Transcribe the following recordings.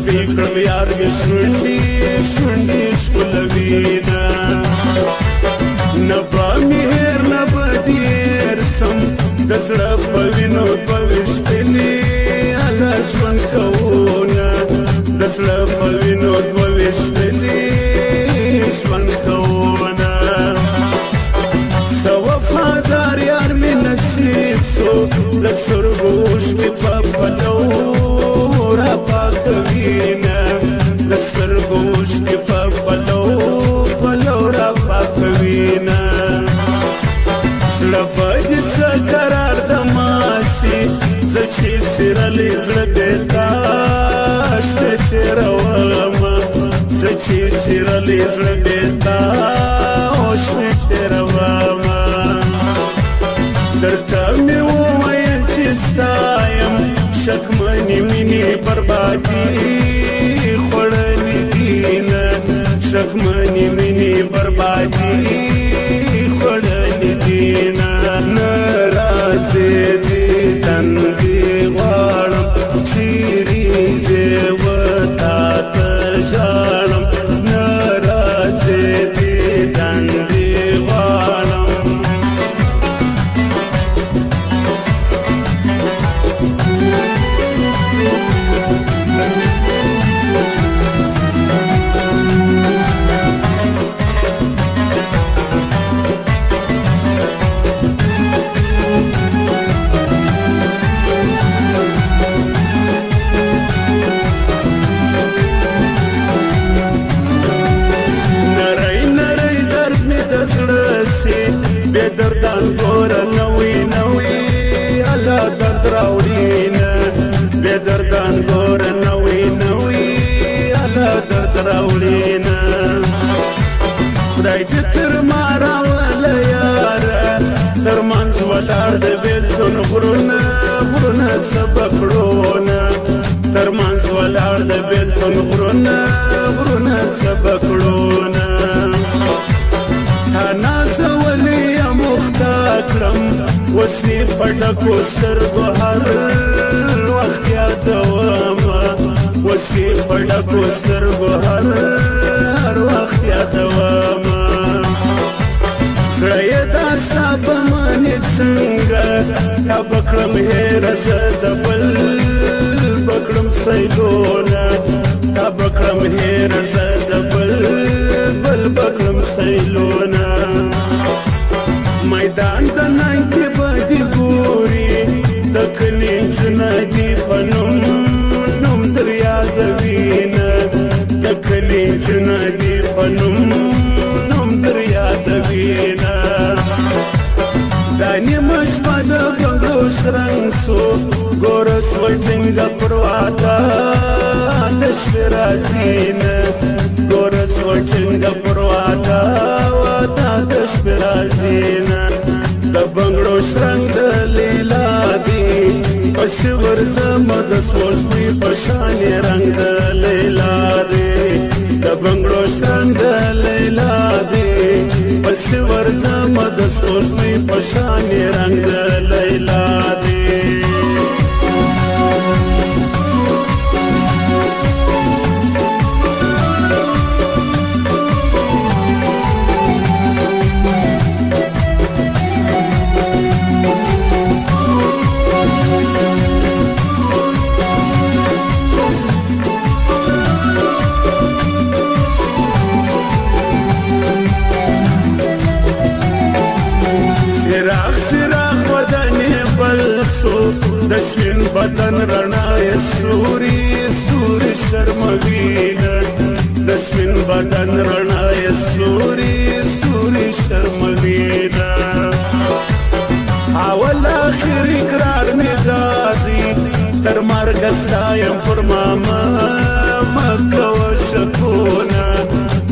زړګي کړم یار مې شونډې شونډې ښکلوینه نه به مې هېر نه به دې هېر سم د زړه په وینو به ویشتلي هله ژوند کوونه د زړه په وینو دوه ویشتلي ژوند کوونه څه وفادار یار مې نصیب سو د سترګو اوښکې په پلو راپاکوینه د سترګو اوښکې په پلو پلو راپاکوینه زړه به دې څه قرار د ماسي زه چې څیرلی زړه دې تاش دې تېرومه زه چې څیرلی زړه دې تاش دې تېرومه درته مې وویل چې ستا یم شکمنې مینې بربادي خوړلې دینه شکمنې مینې بربادي خوړلې دینه نه راځې دیدن دې غواړم چیرې ځې وتا ته ژاړم نه راځې دیدن دې غواړم بے دردان گورا نوی نوی اللہ درد راوڑینا بے دردان گورا نوی نوی اللہ درد راوڑینا خدای دې تر ما راوله یاره تر منځ ولاړ د بېلتون غرونه غرونه څه به کړونه تر منځ ولاړ د بېلتون غرونه غرونه څه به کړونه تا نازولې مخته کړم اوس مې په ډکو سترګو هر وخت یادومه اوس مې په ډکو سترګو هر وخت یادومه زړه یې دا ستا په منې څنګه تا به کړم هېره زه بل به کړم سیلونه تا به کړم هېره زه بل به کړم سیلونه میدان د ننګ کې به دې ګوري د کلي نجونه دي په نوم در یادوینه د کلي نجونه دي په نوم در یادوینه دا نیمه شپه د بنګړو شرنګ سو ګوره سول څنګه پر واده د شپې راځي نه ګوره سول څنګه پر واده د شپې راځي نه د بنګړو شرنګ د لیلا دی پسې ورځمه د سپوږمۍ په شانې رنګ د لیلا دی د بنګړو شرنګ د لیلا دی پسې ورځمه د سپوږمۍ په شانې رنګ د لیلا دی د شین بدن رڼا یې ستوري ستوري شرموینه د شین بدن رڼا یې ستوري ستوري شرموینه اول اخر اقرار مې دادی تر مرګه ستا یم پر ماما مه کوه شکونه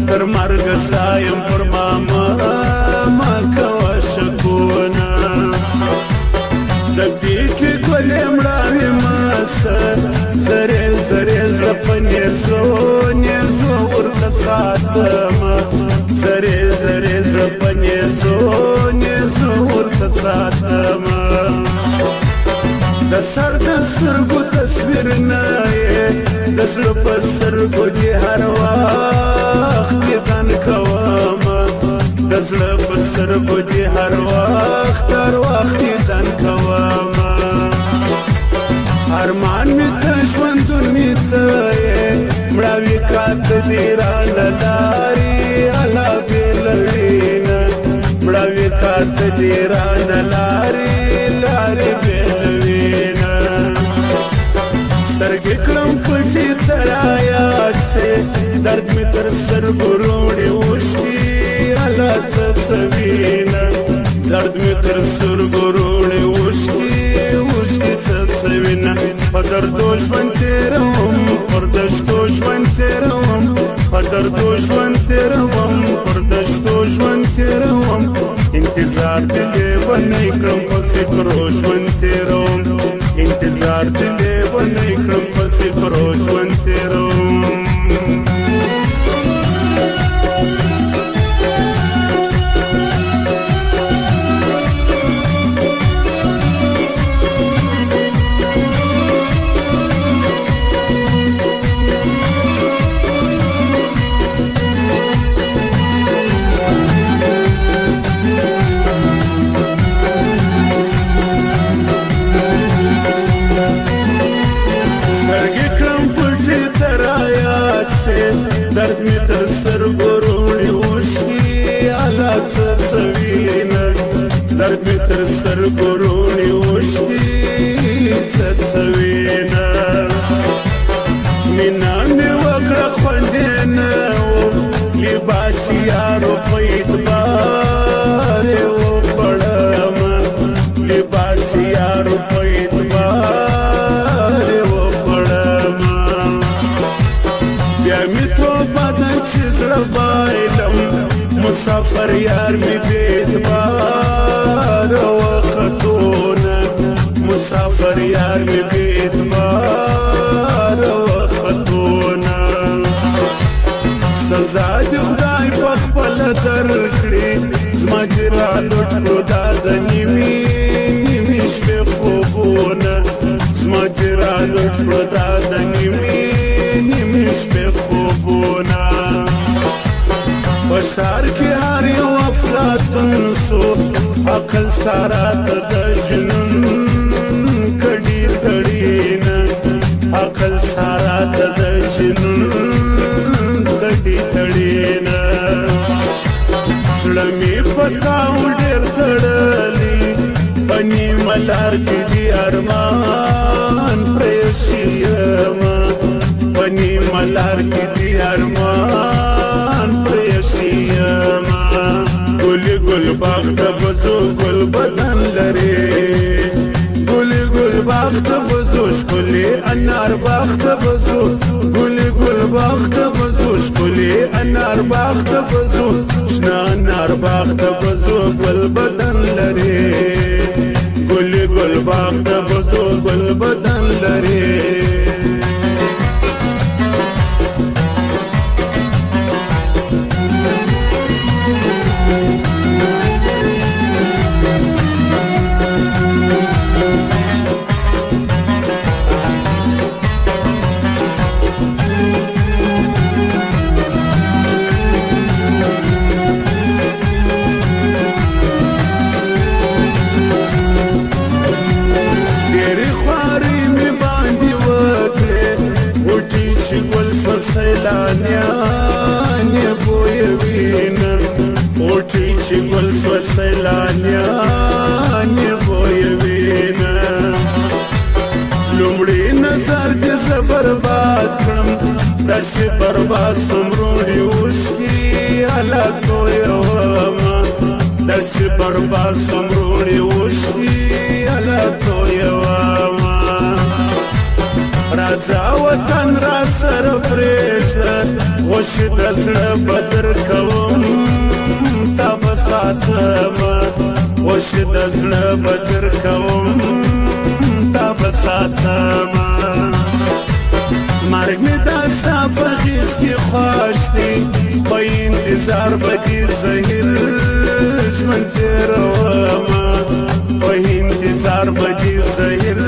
تر مرګه ستا یم پر ماما مه کوه شکونه د پیکې ګلې مړاوې مسته زرې زرې زړه په نیزو نیزو ورته ساتمه زرې زرې زړه په نیزو نیزو ورته ساتمه د سر د سترګو تصویر نه یې د زړه په سترګو دې هر وخت دیدن کومه د زړه په سترګو دې هر وخت دیدن کومه ارمان مې ته ژوندون مې ته یې مړاوي کاته دې رانه لارې الله بېلوینه مړاوي کاته دې رانه لارې بېلوینه سترګې کړم پټې تر آیات سې درد مې تر سترګو روڼې اوښکې الله څه څه وینه درد مې تر سترګو روڼې اوښکې څه څه وینه په دردو ژوند تېروم پر دشتو ژوند تېروم په دردو ژوند تېروم پر دشتو ژوند تېروم انتظار دې لیونی کړم په فکرو ژوند تېروم انتظار دې لیونی کړم په فکرو ژوند تېروم درد مې تر سترګو روڼې اوښکې الله څه څه وینه درد مې تر سترګو روڼې اوښکې څه څه وینه مینه مې وکړه خوند یې نه و لباس یارو په اعتبار یې وخوړمه لباس یارو په اعتبار یې وخوړمه بیا مې توبه ده چې زړه بایلم مسافر یار مې بې اعتباره وختونه مسافر یار مې بې اعتباره وختونه سزا دې خدای په خپله درکړي زما دې رالوټ کړو دا د نیمې شپې خوبونه زما دې رالوټ کړو دا د نیمې شپې خوبونه په ښار کې هر یو افلاطون سو عقل ساره ته د جنون کډي کډينه عقل ساره ته د جنون کډي کډينه زړه مې په تاو ډېر تړلی پنې ملار کې دې ارمان پرېښي یمه پنې ملار کې دې ارمان پرېښي یمه ګلې ګل باغ ته به ځو ګل بدن لرې ګلې ګل باغ ته به ځو ښکلې انار باغ ته به ځو ګلې ګل باغ ته به ځو ښکلې انار باغ ته به ځو شنه انار باغ ته به ځو ګل بدن لرې ګلې ګل باغ ته به ځو ګل بدن لرې سیلانیان بویوینه اوټی چې ګل شو سیلانیان بویوینه لومړی نظر دې زه برباد کړم داسې برباد څومروړي اوښکې الله تویومه داسې برباد څومروړي اوښکې الله تویومه راځه وطن را سره پرېږده خوش د زړه بدر کوم تا به ساتمه خوش د زړه بدر کوم تا به ساتمه مرګ مې دا ستا په غېږ کې خوښ دی په انتظار به دې زهیر ژوند تېرومه په انتظار به دې زهیر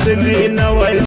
تلي نوی